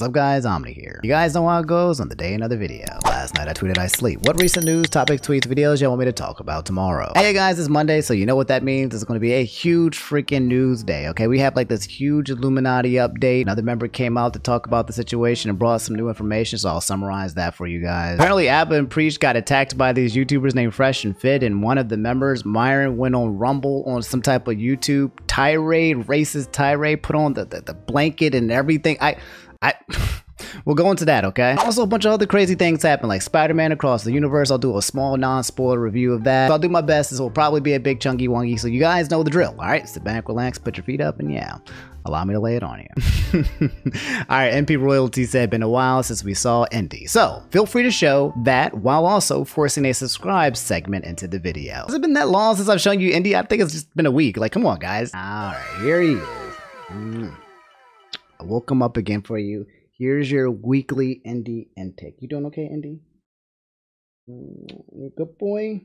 What's up guys, Omni here. You guys know how it goes on the day another video. Last night I tweeted I sleep. What recent news, topics, tweets, videos y'all want me to talk about tomorrow? Hey guys, it's Monday, so you know what that means. It's going to be a huge freaking news day, okay? We have like this huge Illuminati update. Another member came out to talk about the situation and brought some new information, so I'll summarize that for you guys. Apparently Abba and Preach got attacked by these YouTubers named Fresh and Fit, and one of the members, Myron, went on Rumble on some type of YouTube tirade, racist tirade, put on the blanket and everything. We'll go into that, okay? Also, a bunch of other crazy things happen, like Spider-Man Across the Universe. I'll do a small non-spoiler review of that. So I'll do my best. This will probably be a big chunky wonky, so you guys know the drill, all right? Sit back, relax, put your feet up, and yeah, allow me to lay it on you. All right, MP Royalty said, been a while since we saw Indi. So feel free to show that while also forcing a subscribe segment into the video. Has it been that long since I've shown you Indi? I think it's just been a week. Like, come on, guys. All right, here he is. I woke him up again for you. Here's your weekly Indi intake. You doing okay, Indi? You a good boy?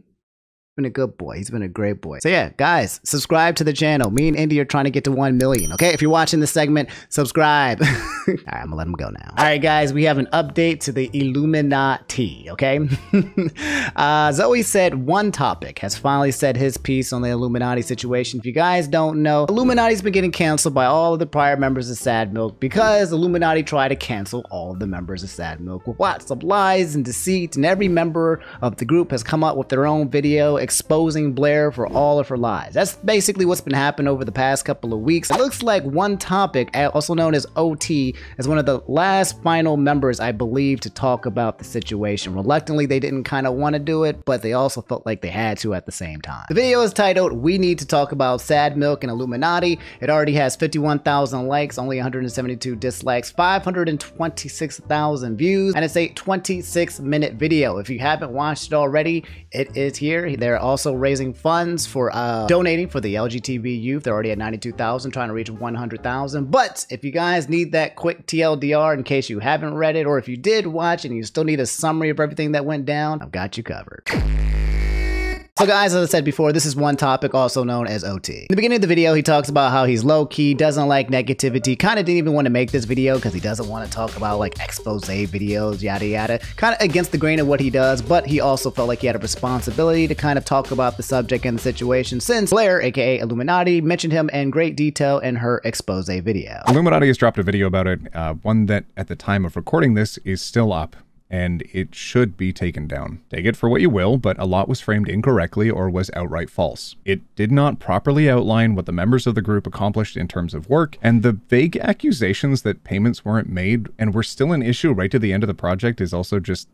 Been a good boy. He's been a great boy. So yeah, guys, subscribe to the channel. Me and Indi are trying to get to 1 million. Okay, if you're watching this segment, subscribe. All right, I'm gonna let him go now. All right, guys, we have an update to the iilluminaughtii. Okay, Zoe said one topic has finally said his piece on the Illuminati situation. If you guys don't know, Illuminati's been getting canceled by all of the prior members of Sad Milk because Illuminati tried to cancel all of the members of Sad Milk with lots of lies and deceit, and every member of the group has come up with their own video exposing Blair for all of her lies. That's basically what's been happening over the past couple of weeks. It looks like one topic, also known as OT, is one of the last final members, I believe, to talk about the situation. Reluctantly, they didn't kind of want to do it, but they also felt like they had to at the same time. The video is titled, "We Need to Talk About Sad Milk and Illuminati." It already has 51,000 likes, only 172 dislikes, 526,000 views, and it's a 26-minute video. If you haven't watched it already, it is here. They're also raising funds for donating for the LGTB youth. They're already at 92,000, trying to reach 100,000. But if you guys need that quick TLDR in case you haven't read it, or if you did watch it and you still need a summary of everything that went down, I've got you covered. So guys, as I said before, this is one topic also known as OT. In the beginning of the video, he talks about how he's low-key, doesn't like negativity, kind of didn't even want to make this video because he doesn't want to talk about like expose videos, yada yada. Kind of against the grain of what he does, but he also felt like he had a responsibility to kind of talk about the subject and the situation since Blair, aka Illuminaughti, mentioned him in great detail in her expose video. Illuminaughti has dropped a video about it, one that at the time of recording this is still up, and it should be taken down. Take it for what you will, but a lot was framed incorrectly or was outright false. It did not properly outline what the members of the group accomplished in terms of work, and the vague accusations that payments weren't made and were still an issue right to the end of the project is also just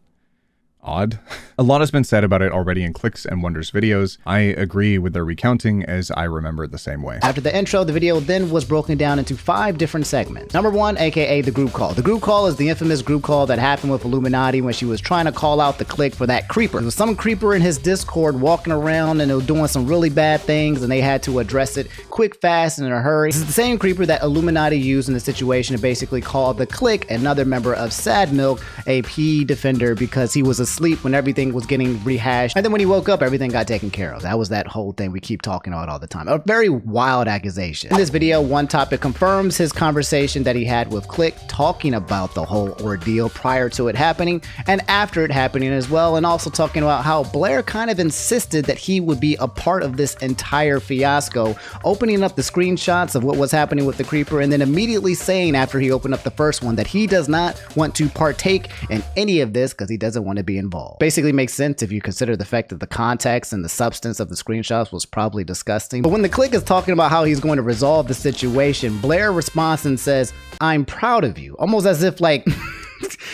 odd. A lot has been said about it already in Clicks and Wonders videos. I agree with their recounting, as I remember it the same way. After the intro, the video then was broken down into 5 different segments. Number 1, aka the group call. The group call is the infamous group call that happened with Illuminaughti when she was trying to call out the clique for that creeper. There was some creeper in his Discord walking around and they were doing some really bad things, and they had to address it quick, fast, and in a hurry. This is the same creeper that Illuminaughti used in the situation to basically call the clique, another member of Sad Milk, a PE defender, because he was asleep when everything was getting rehashed, and then when he woke up, everything got taken care of. That was that whole thing we keep talking about all the time. A very wild accusation. In this video, one topic confirms his conversation that he had with Click, talking about the whole ordeal prior to it happening and after it happening as well, and also talking about how Blair kind of insisted that he would be a part of this entire fiasco, opening up the screenshots of what was happening with the creeper, and then immediately saying after he opened up the first one that he does not want to partake in any of this because he doesn't want to be involved. Basically makes sense if you consider the fact that the context and the substance of the screenshots was probably disgusting. But when the clique is talking about how he's going to resolve the situation, Blair responds and says, "I'm proud of you," almost as if like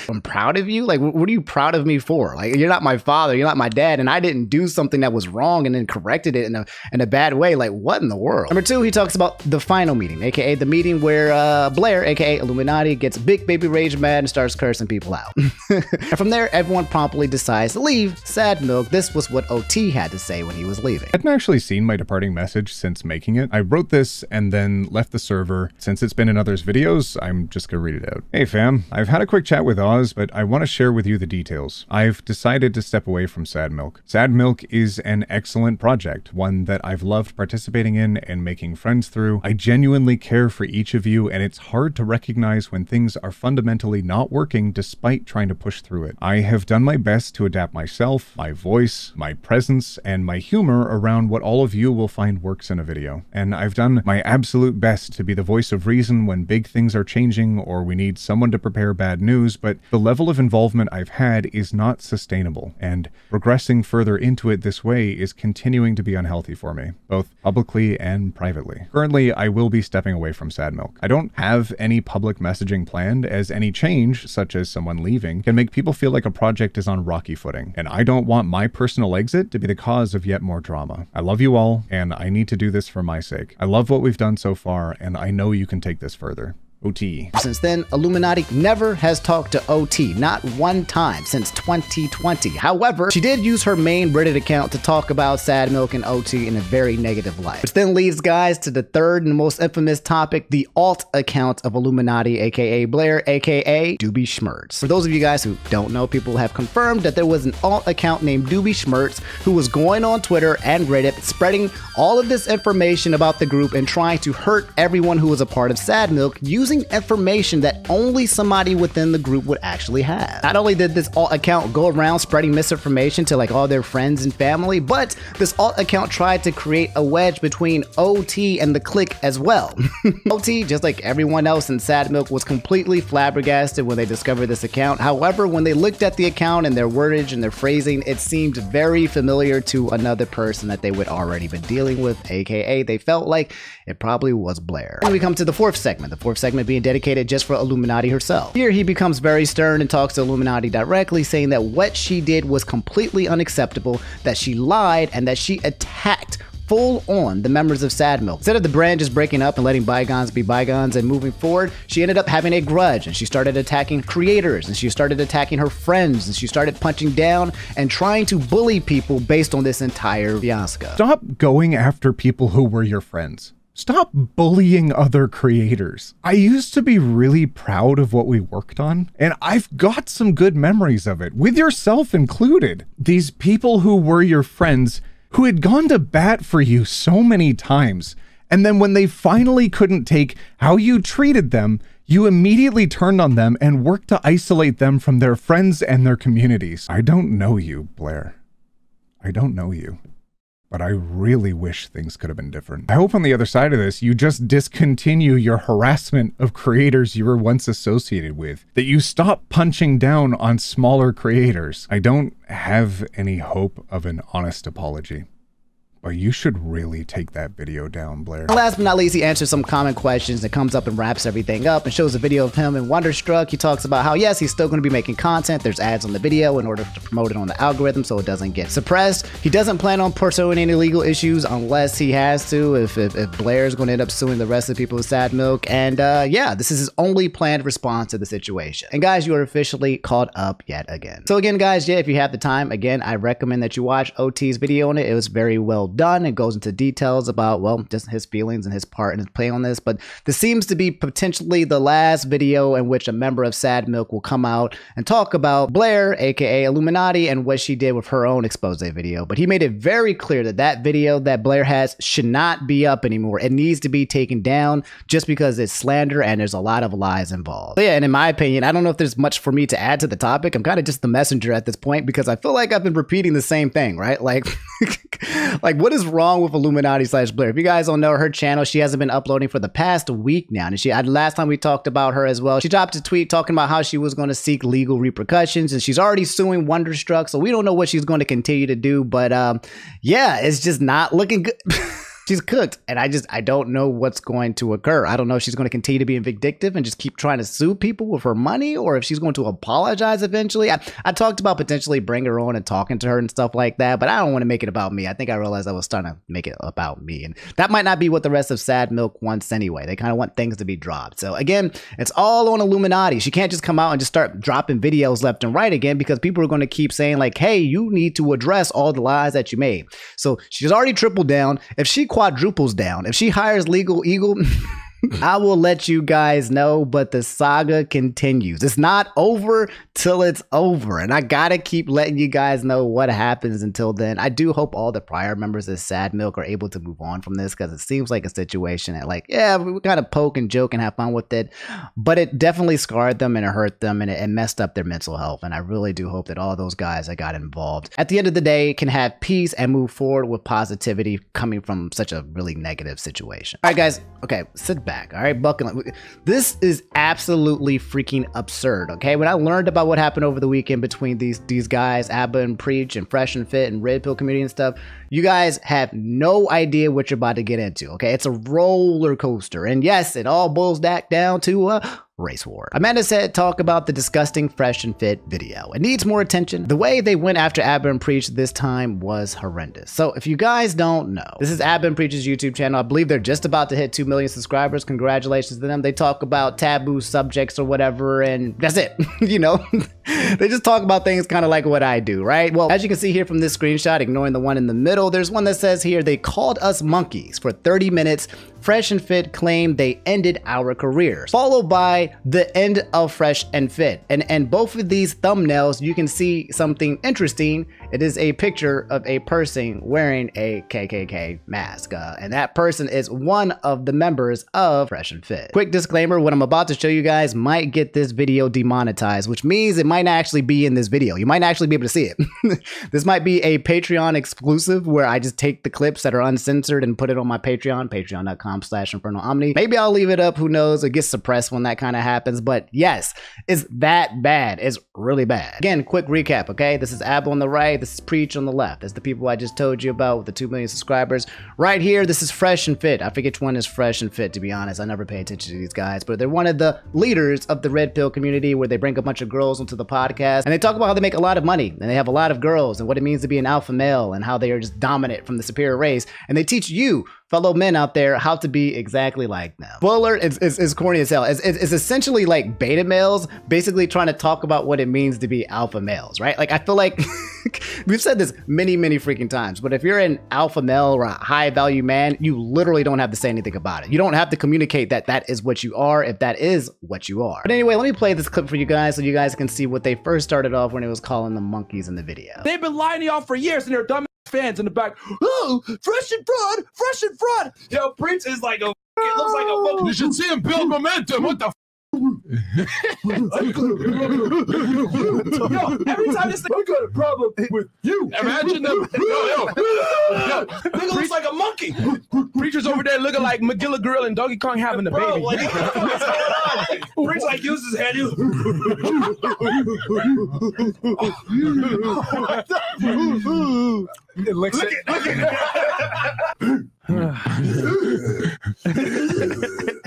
I'm proud of you? Like, what are you proud of me for? Like, you're not my father, you're not my dad, and I didn't do something that was wrong and then corrected it in a bad way. Like, what in the world? Number 2, he talks about the final meeting, aka the meeting where Blair, aka Illuminaughti, gets big baby rage mad and starts cursing people out. And from there, everyone promptly decides to leave Sad Milk. This was what OT had to say when he was leaving. I hadn't actually seen my departing message since making it. I wrote this and then left the server. Since it's been in others' videos, I'm just gonna read it out. Hey fam, I've had a quick chat chat with Oz, but I want to share with you the details. I've decided to step away from Sad Milk. Sad Milk is an excellent project, one that I've loved participating in and making friends through. I genuinely care for each of you, and it's hard to recognize when things are fundamentally not working despite trying to push through it. I have done my best to adapt myself, my voice, my presence, and my humor around what all of you will find works in a video. And I've done my absolute best to be the voice of reason when big things are changing or we need someone to prepare bad news, but the level of involvement I've had is not sustainable, and progressing further into it this way is continuing to be unhealthy for me, both publicly and privately. Currently, I will be stepping away from Sad Milk. I don't have any public messaging planned, as any change, such as someone leaving, can make people feel like a project is on rocky footing, and I don't want my personal exit to be the cause of yet more drama. I love you all, and I need to do this for my sake. I love what we've done so far, and I know you can take this further. OT. Since then, iilluminaughtii never has talked to OT, not one time since 2020. However, she did use her main Reddit account to talk about Sad Milk and OT in a very negative light. Which then leads, guys, to the third and most infamous topic, the alt account of iilluminaughtii, aka Blair, aka Doobie Schmertz. For those of you guys who don't know, people have confirmed that there was an alt account named Doobie Schmertz who was going on Twitter and Reddit, spreading all of this information about the group and trying to hurt everyone who was a part of Sad Milk, using information that only somebody within the group would actually have. Not only did this alt account go around spreading misinformation to like all their friends and family, but this alt account tried to create a wedge between OT and the clique as well. OT, just like everyone else in Sad Milk, was completely flabbergasted when they discovered this account. However, when they looked at the account and their wordage and their phrasing, it seemed very familiar to another person that they would already been dealing with, aka they felt like it probably was Blair. And we come to the fourth segment. The fourth segment being dedicated just for iilluminaughtii herself. Here he becomes very stern and talks to iilluminaughtii directly, saying that what she did was completely unacceptable, that she lied, and that she attacked full on the members of Sad Milk. Instead of the brand just breaking up and letting bygones be bygones and moving forward, she ended up having a grudge, and she started attacking creators, and she started attacking her friends, and she started punching down and trying to bully people based on this entire fiasco. Stop going after people who were your friends. Stop bullying other creators. I used to be really proud of what we worked on, and I've got some good memories of it, with yourself included. These people who were your friends, who had gone to bat for you so many times, and then when they finally couldn't take how you treated them, you immediately turned on them and worked to isolate them from their friends and their communities. I don't know you, Blair. I don't know you. But I really wish things could have been different. I hope on the other side of this, you just discontinue your harassment of creators you were once associated with, that you stop punching down on smaller creators. I don't have any hope of an honest apology. But you should really take that video down, Blair. Last but not least, he answers some common questions and comes up and wraps everything up and shows a video of him in Wonderstruck. He talks about how, yes, he's still going to be making content. There's ads on the video in order to promote it on the algorithm so it doesn't get suppressed. He doesn't plan on pursuing any legal issues unless he has to, if Blair's going to end up suing the rest of the people of Sad Milk. And yeah, this is his only planned response to the situation. And guys, you are officially caught up yet again. So again, guys, yeah, if you have the time, again, I recommend that you watch OT's video on it. It was very well done. It goes into details about, well, just his feelings and his part and his play on this, but this seems to be potentially the last video in which a member of Sad Milk will come out and talk about Blair, aka iilluminaughtii, and what she did with her own expose video. But he made it very clear that that video that Blair has should not be up anymore. It needs to be taken down just because it's slander and there's a lot of lies involved. So yeah, and in my opinion, I don't know if there's much for me to add to the topic. I'm kind of just the messenger at this point because I feel like I've been repeating the same thing, right? Like, what is wrong with iilluminaughtii / Blair? If you guys don't know her channel, she hasn't been uploading for the past week now. And last time we talked about her as well, she dropped a tweet talking about how she was going to seek legal repercussions, and she's already suing Wonderstruck. So we don't know what she's going to continue to do, but yeah, it's just not looking good. She's cooked, and I don't know what's going to occur. I don't know if she's going to continue to be vindictive and just keep trying to sue people with her money, or if she's going to apologize eventually. I talked about potentially bringing her on and talking to her and stuff like that, but I don't want to make it about me. I think I realized I was starting to make it about me, and that might not be what the rest of Sad Milk wants anyway. They kind of want things to be dropped. So again, it's all on iilluminaughtii. She can't just come out and just start dropping videos left and right again, because people are going to keep saying like, hey, you need to address all the lies that you made. So she's already tripled down. If she quadruples down, if she hires legal I will let you guys know, but the saga continues. It's not over till it's over, and I gotta keep letting you guys know what happens until then. I do hope all the prior members of Sad Milk are able to move on from this, because it seems like a situation that, like, yeah, we kind of poke and joke and have fun with it, but it definitely scarred them and it hurt them and it messed up their mental health. And I really do hope that all those guys that got involved at the end of the day can have peace and move forward with positivity coming from such a really negative situation. All right, guys. Okay, sit back. All right, buckle in. This is absolutely freaking absurd. Okay, when I learned about what happened over the weekend between these guys, Abba and Preach and Fresh and Fit and Red Pill community and stuff, you guys have no idea what you're about to get into. Okay, it's a roller coaster, and yes, it all boils back down to race war. Amanda said talk about the disgusting Fresh and Fit video. It needs more attention. The way they went after Abba and Preach this time was horrendous. So if you guys don't know, this is Abba and Preach's YouTube channel. I believe they're just about to hit 2 million subscribers. Congratulations to them. They talk about taboo subjects or whatever, and that's it. You know, they just talk about things kind of like what I do, right? Well, as you can see here from this screenshot, ignoring the one in the middle, there's one that says here, they called us monkeys for 30 minutes. Fresh and Fit claimed they ended our careers, followed by the end of Fresh and Fit. And both of these thumbnails, you can see something interesting. It is a picture of a person wearing a KKK mask. And that person is one of the members of Fresh and Fit. Quick disclaimer, what I'm about to show you guys might get this video demonetized, which means it might not actually be in this video. You might not actually be able to see it. This might be a Patreon exclusive where I just take the clips that are uncensored and put it on my Patreon, patreon.com/InfernoOmni. Maybe I'll leave it up, who knows? It gets suppressed when that kind of happens, but yes, it's that bad. It's really bad. Again, quick recap, okay? This is Abba on the right, this is Preach on the left. That's the people I just told you about with the 2 million subscribers. Right here, this is Fresh and Fit. I forget which one is Fresh and Fit, to be honest. I never pay attention to these guys, but they're one of the leaders of the Red Pill community, where they bring a bunch of girls onto the podcast, and they talk about how they make a lot of money, and they have a lot of girls, and what it means to be an alpha male, and how they are just dominant from the superior race, and they teach you, fellow men out there, how to be exactly like them. Spoiler, it's corny as hell. It's essentially like beta males basically trying to talk about what it means to be alpha males, right? Like, I feel like we've said this many freaking times, but if you're an alpha male or a high value man, you literally don't have to say anything about it. You don't have to communicate that that is what you are, if that is what you are. But anyway, let me play this clip for you guys so you guys can see what they first started off when it was calling them monkeys in the video. They've been lying to y'all for years, and they're dumb fans in the back. Oh, fresh and fraud, fresh and fraud. Yo, Preach is like a, it looks like a monkey. You should see him build momentum. What the f? Yo, every time this thing, I got a problem with you. Imagine them. Yo. Nigga looks like a monkey. Preacher's over there looking like Magilla Gorilla and Donkey Kong having a baby. Like, what's going on? Preach like uses his hand. It licks it. Look at it.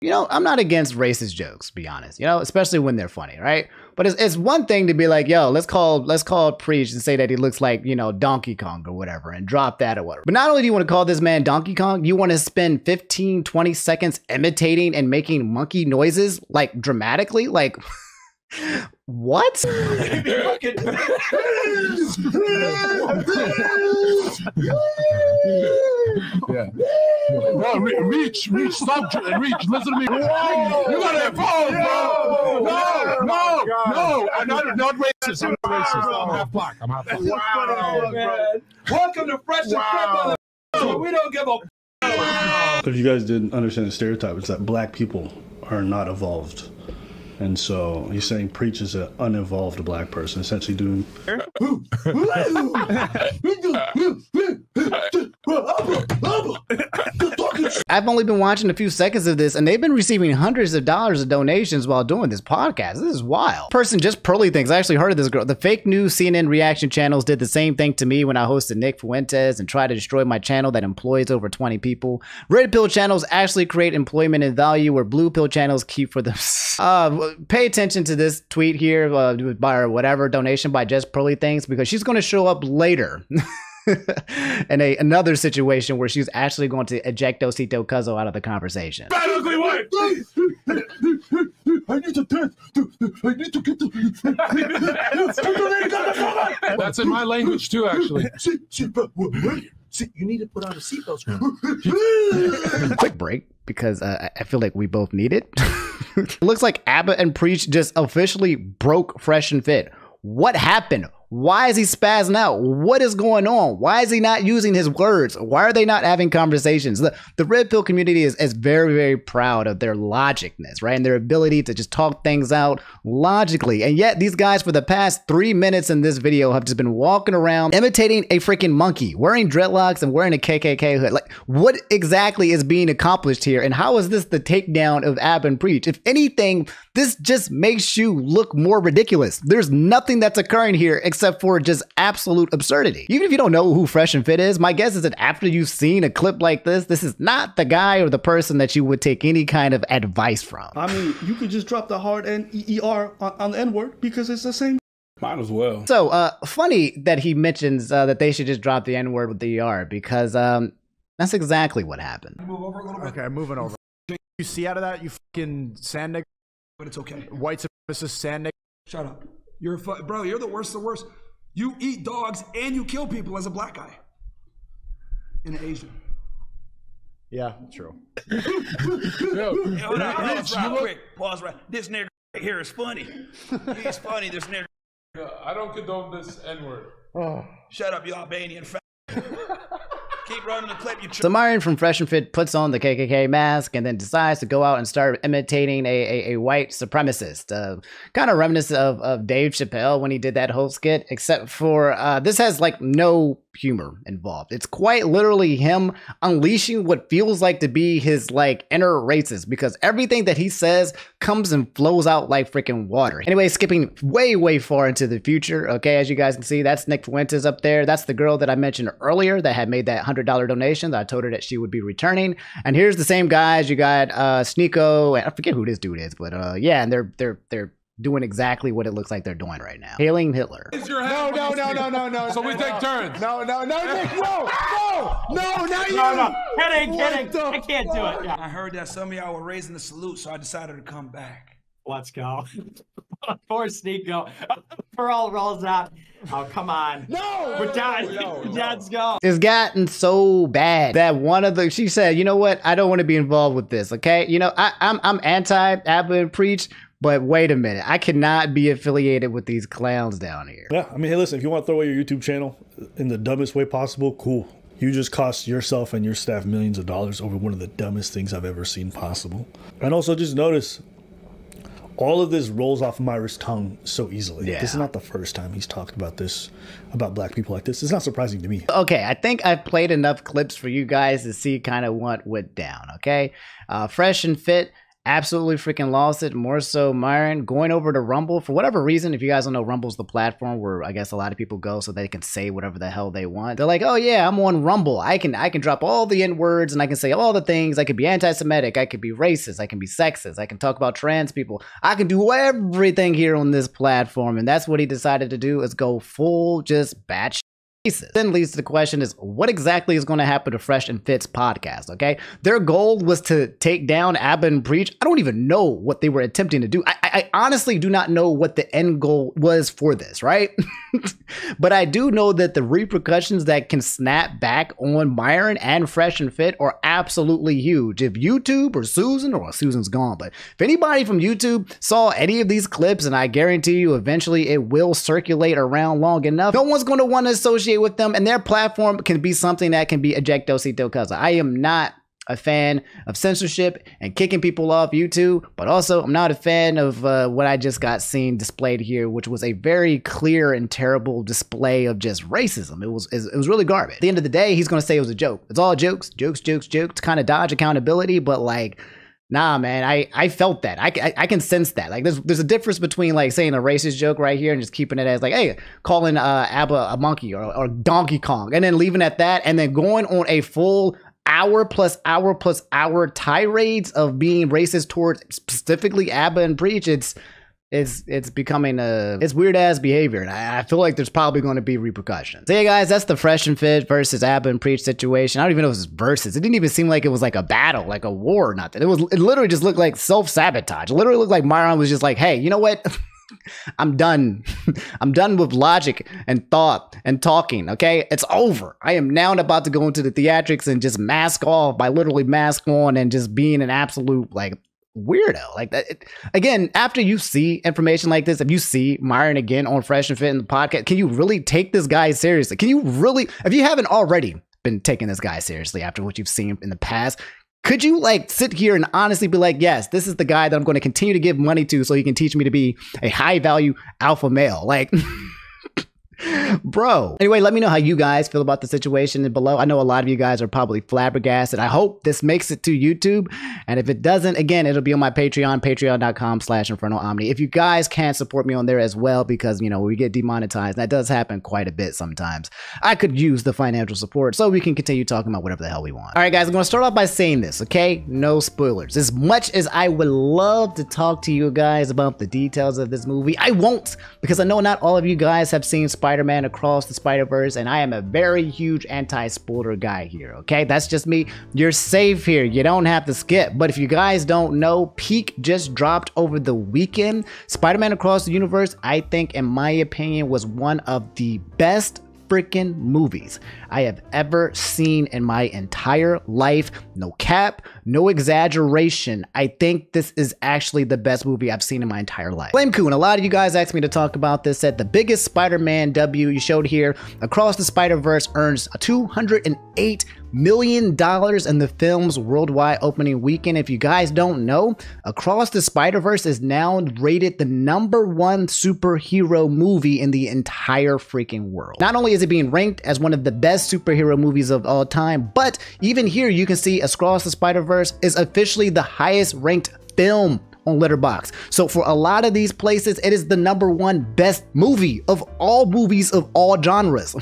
You know, I'm not against racist jokes, to be honest, you know, especially when they're funny, right? But it's one thing to be like, yo, let's call Preach and say that he looks like, you know, Donkey Kong or whatever, and drop that or whatever. But not only do you want to call this man Donkey Kong, you want to spend 15, 20 seconds imitating and making monkey noises, like, dramatically, like, what? Yeah. No, reach, stop, reach, listen to me. Whoa. You gotta evolve, bro. No. I'm not racist. I'm not racist. I'm half black. Wow, man. Welcome to Fresh and Fit, mother. We don't give a. If you guys didn't understand the stereotype, it's that black people are not evolved. And so he's saying Preach is an unevolved black person, essentially doing. I've only been watching a few seconds of this, and they've been receiving hundreds of dollars of donations while doing this podcast. This is wild. Person just Pearly Things. I actually heard of this girl. The fake news CNN reaction channels did the same thing to me when I hosted Nick Fuentes and tried to destroy my channel that employs over 20 people. Red pill channels actually create employment and value, where blue pill channels keep for them. Pay attention to this tweet here by or whatever donation by Just Pearly Things, because she's going to show up later in another situation where she's actually going to eject Osito Cuzzo out of the conversation. Bad ugly wife. I need to dance. I need to get the. That's in my language too, actually. See, you need to put on a seatbelt. Quick break, because I feel like we both need it. It looks like Abba and Preach just officially broke Fresh and Fit. What happened? Why is he spazzing out? What is going on? Why is he not using his words? Why are they not having conversations? The Red Pill community is very, very proud of their logicness, right? And their ability to just talk things out logically. And yet these guys for the past 3 minutes in this video have just been walking around imitating a freaking monkey, wearing dreadlocks and wearing a KKK hood. Like, what exactly is being accomplished here? And how is this the takedown of Ab and Preach? If anything, this just makes you look more ridiculous. There's nothing that's occurring here except for just absolute absurdity. Even if you don't know who Fresh and Fit is, my guess is that after you've seen a clip like this is not the guy or the person that you would take any kind of advice from. I mean, you could just drop the hard N-E-E-R on the N-word because it's the same. Might as well. So, funny that he mentions that they should just drop the N-word with the ER, because that's exactly what happened. Move over a little bit. Okay, moving over. You see out of that, you fucking sand nigger? But it's okay. White supremacist sand nigger? Shut up. You're bro, you're the worst of the worst. You eat dogs and you kill people as a black guy. And an Asian. Yeah, true. Hold on, pause right quick. Pause right. This nigga right here is funny. He's funny, this nigga. I don't condone this N-word. Shut up, you Albanian fat. Keep running the clip, you So Myron from Fresh and Fit puts on the KKK mask and then decides to go out and start imitating a white supremacist. Kind of reminiscent of Dave Chappelle when he did that whole skit, except for this has like no humor involved. It's quite literally him unleashing what feels like to be his like inner racist, because everything that he says comes and flows out like freaking water. Anyway, skipping way far into the future, okay, as you guys can see, that's Nick Fuentes up there. That's the girl that I mentioned earlier that had made that $100 donation that I told her that she would be returning. And here's the same guys. You got Sneeko, and I forget who this dude is, but yeah, and they're doing exactly what it looks like they're doing right now. Hailing Hitler. No. So we take turns. No, Nick, no, not you. No, kidding. I can't do it. Yeah. I heard that some of y'all were raising the salute, so I decided to come back. Let's go. Poor Sneeko. Pearl rolls out. Oh, come on. No! We're done. Let's go. It's gotten so bad that she said, you know what? I don't want to be involved with this, okay? You know, I'm anti-Abba and Preach, but wait a minute. I cannot be affiliated with these clowns down here. Yeah, I mean, hey, listen, if you want to throw away your YouTube channel in the dumbest way possible, cool. You just cost yourself and your staff millions of dollars over one of the dumbest things I've ever seen possible. And also just notice, all of this rolls off Myra's tongue so easily. Yeah. This is not the first time he's talked about this, about black people like this. It's not surprising to me. Okay, I think I've played enough clips for you guys to see kind of what went down, okay? Fresh and Fit absolutely freaking lost it. More so Myron going over to Rumble for whatever reason. If you guys don't know, Rumble's the platform where I guess a lot of people go so they can say whatever the hell they want. They're like, oh yeah, I'm on Rumble. I can drop all the N-words and I can say all the things. I could be anti-Semitic. I could be racist. I can be sexist. I can talk about trans people. I can do everything here on this platform. And that's what he decided to do, is go full just batshit. Then leads to the question is, what exactly is going to happen to Fresh and Fit's podcast, okay? Their goal was to take down Abba and Preach. I don't even know what they were attempting to do. I honestly do not know what the end goal was for this, right? But I do know that the repercussions that can snap back on Myron and Fresh and Fit are absolutely huge. If YouTube or Susan's gone, but if anybody from YouTube saw any of these clips, and I guarantee you eventually it will circulate around long enough, no one's going to want to associate with them, and their platform can be something that can be ejectocito casa. I am not a fan of censorship and kicking people off YouTube, but also I'm not a fan of what I just got seen displayed here, which was a very clear and terrible display of just racism. It was really garbage. At the end of the day, he's going to say it was a joke. It's all jokes to kind of dodge accountability, but like, nah, man, I felt that. I can sense that. Like, there's a difference between like saying a racist joke right here and just keeping it as like, hey, calling Abba a monkey or Donkey Kong, and then leaving at that, and then going on a full hour plus hour tirades of being racist towards specifically Abba and Preach. It's it's becoming it's weird ass behavior, and I feel like there's probably going to be repercussions. So yeah, guys, that's the Fresh and Fit versus Abba and Preach situation. I don't even know if it was versus. It didn't even seem like it was like a battle, like a war or nothing. It literally just looked like self-sabotage. It literally looked like Myron was just like, hey, you know what? I'm done. I'm done with logic and thought and talking, okay? It's over. I am now about to go into the theatrics and just mask off by literally mask on and just being an absolute, like, weirdo. Like, that. Again, after you see information like this, if you see Myron again on Fresh and Fit in the podcast, can you really take this guy seriously? Can you really, if you haven't already been taking this guy seriously after what you've seen in the past, could you like sit here and honestly be like, yes, this is the guy that I'm going to continue to give money to so he can teach me to be a high value alpha male? Like, bro. Anyway, let me know how you guys feel about the situation below. I know a lot of you guys are probably flabbergasted. I hope this makes it to YouTube. And if it doesn't, again, it'll be on my Patreon, patreon.com/InfernoOmni. If you guys can support me on there as well, because, you know, we get demonetized. That does happen quite a bit sometimes. I could use the financial support so we can continue talking about whatever the hell we want. All right, guys, I'm going to start off by saying this, okay? No spoilers. As much as I would love to talk to you guys about the details of this movie, I won't, because I know not all of you guys have seen Spider-Man Across the Spider-Verse, and I am a very huge anti-spoiler guy here, okay? That's just me. You're safe here. You don't have to skip. But if you guys don't know, Peak just dropped over the weekend. Spider-Man Across the Universe, I think, in my opinion, was one of the best freaking movies I have ever seen in my entire life. No cap, no exaggeration. I think this is actually the best movie I've seen in my entire life. Flame Coon, a lot of you guys asked me to talk about this. Said the biggest Spider-Man W you showed here, Across the Spider-Verse earns $208 million in the film's worldwide opening weekend. If you guys don't know, Across the Spider-Verse is now rated the #1 superhero movie in the entire freaking world. Not only is it being ranked as one of the best superhero movies of all time, but even here you can see Across the Spider-Verse is officially the highest ranked film on Letterboxd. So for a lot of these places, it is the #1 best movie of all movies of all genres.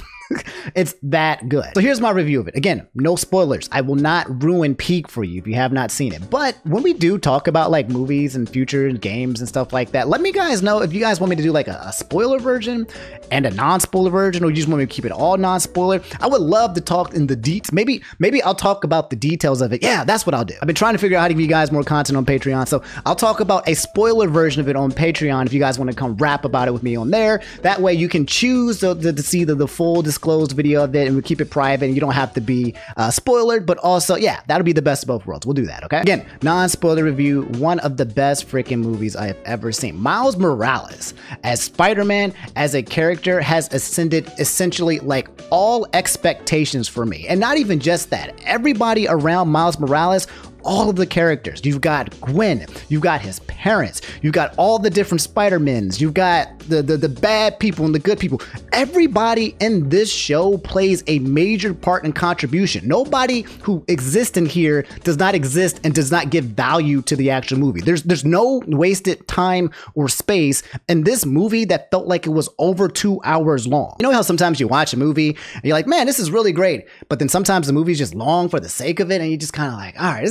It's that good. So here's my review of it. Again, no spoilers. I will not ruin Peak for you if you have not seen it. But when we do talk about like movies and future games and stuff like that, let me guys know if you guys want me to do like a spoiler version and a non-spoiler version, or you just want me to keep it all non-spoiler. I would love to talk in the deets. Maybe I'll talk about the details of it. Yeah, that's what I'll do. I've been trying to figure out how to give you guys more content on Patreon, so I'll talk about a spoiler version of it on Patreon if you guys want to come rap about it with me on there. That way you can choose to see the full disclosed video of it, and we keep it private and you don't have to be spoilered, but also, yeah, that'll be the best of both worlds. We'll do that, okay? Again, non-spoiler review, one of the best freaking movies I have ever seen. Miles Morales as Spider-Man, as a character, has ascended essentially like all expectations for me. And not even just that, everybody around Miles Morales, all of the characters. You've got Gwen, you've got his parents, you've got all the different Spider-Mans, you've got the bad people and the good people. Everybody in this show plays a major part and contribution. Nobody who exists in here does not exist and does not give value to the actual movie. There's no wasted time or space in this movie that felt like it was over 2 hours long. You know how sometimes you watch a movie and you're like, man, this is really great, but then sometimes the movie's just long for the sake of it, and you just kind of like, all right,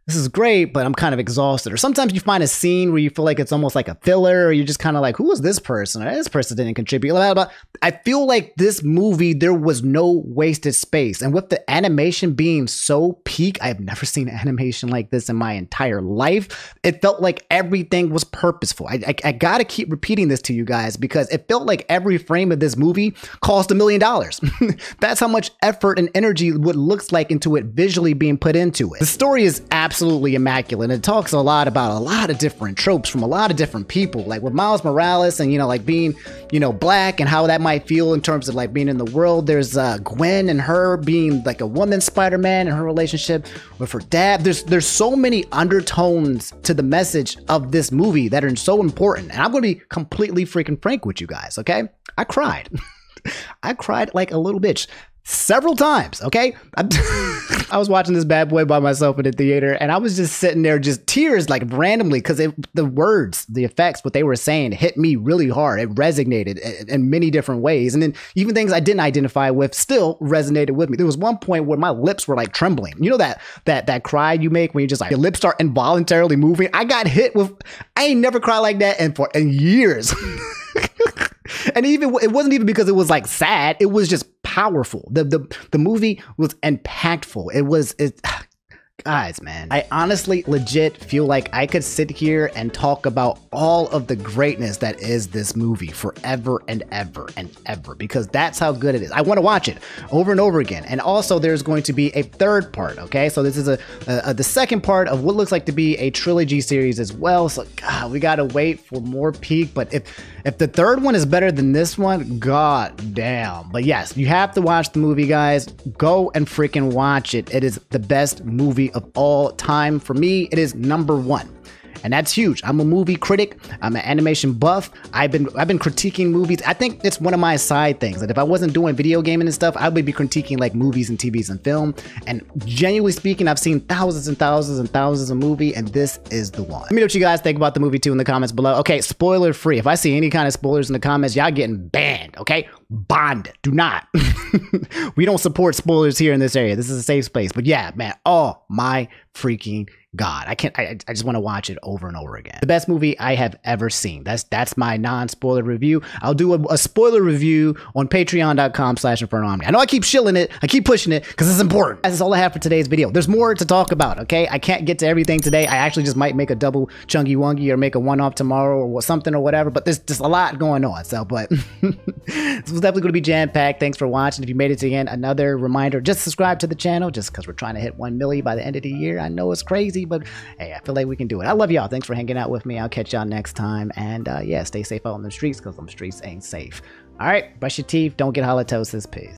this is great, but I'm kind of exhausted. Or sometimes you find a scene where you feel like it's almost like a filler, or you're just kind of like, who is this person? Or this person didn't contribute. Blah, blah, blah. I feel like this movie, there was no wasted space. And with the animation being so peak, I've never seen animation like this in my entire life. It felt like everything was purposeful. I gotta keep repeating this to you guys because it felt like every frame of this movie cost $1 million. That's how much effort and energy what looks like into it visually being put into it. The story is absolutely immaculate, and it talks a lot about a lot of different tropes from a lot of different people, like with Miles Morales and, you know, like being, you know, black and how that might feel in terms of like being in the world. There's Gwen and her being like a woman Spider-Man and her relationship with her dad. There's so many undertones to the message of this movie that are so important, and I'm gonna be completely freaking frank with you guys, okay? I cried. I cried like a little bitch. several times, okay? I was watching this bad boy by myself in the theater, and I was just sitting there, just tears like randomly, because the words, the effects, what they were saying hit me really hard. It resonated in many different ways. And then even things I didn't identify with still resonated with me. There was one point where my lips were like trembling. You know that cry you make when you just like, your lips start involuntarily moving? I got hit with, I ain't never cried like that in years. And even it wasn't even because it was like sad. It was just powerful. The movie was impactful. Guys, man, I honestly legit feel like I could sit here and talk about all of the greatness that is this movie forever and ever and ever, because that's how good it is. I want to watch it over and over again. And also there's going to be a third part. Okay. So this is the second part of what looks like to be a trilogy series as well. So God, we got to wait for more peak. But if the third one is better than this one, god damn. But yes, you have to watch the movie, guys. Go and freaking watch it. It is the best movie of all time. For me, it is #1. And that's huge. I'm a movie critic. I'm an animation buff. I've been critiquing movies. I think it's one of my side things. That if I wasn't doing video gaming and stuff, I would be critiquing like movies and TVs and film. And genuinely speaking, I've seen thousands and thousands and thousands of movies, and this is the one. Let me know what you guys think about the movie too in the comments below. Okay, spoiler free. If I see any kind of spoilers in the comments, y'all getting banned. Okay, bonded. Do not. We don't support spoilers here in this area. This is a safe space. But yeah, man. Oh my freaking God, I just want to watch it over and over again. The best movie I have ever seen. That's my non-spoiler review. I'll do a spoiler review on patreon.com/InfernoOmni. I know I keep shilling it. I keep pushing it because it's important. That's all I have for today's video. There's more to talk about, okay? I can't get to everything today. I actually just might make a double chungy wungy or make a one-off tomorrow or something or whatever, but there's just a lot going on. So, but this was definitely going to be jam-packed. Thanks for watching. If you made it to the end, another reminder, just subscribe to the channel just because we're trying to hit 1 million by the end of the year. I know it's crazy, but hey, I feel like we can do it. I love y'all. Thanks for hanging out with me. I'll catch y'all next time. And yeah, stay safe out on the streets because them streets ain't safe. All right, brush your teeth. Don't get halitosis. Peace.